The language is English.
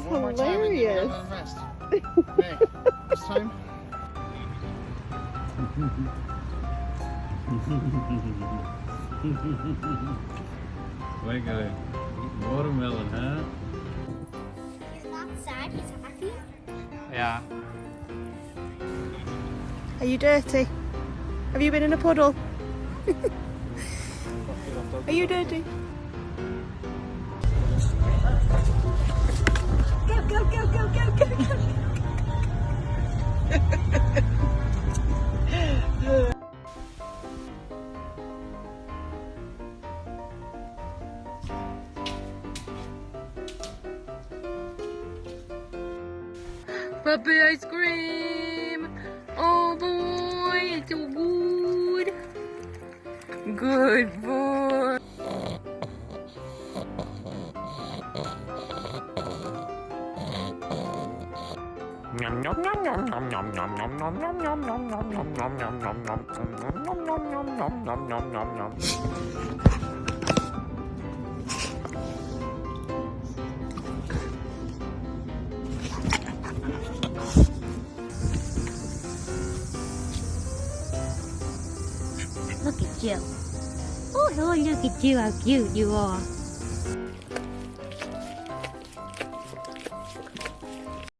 hilarious. Hey, this time. Way good. Watermelon, huh? He's not sad, he's happy. Yeah. Are you dirty? Have you been in a puddle? Are you dirty? Go, go, go, go, go, go, go. Puppy ice cream! Oh boy, it's so good! Good boy! Look at you. Oh, look at you, how cute you are.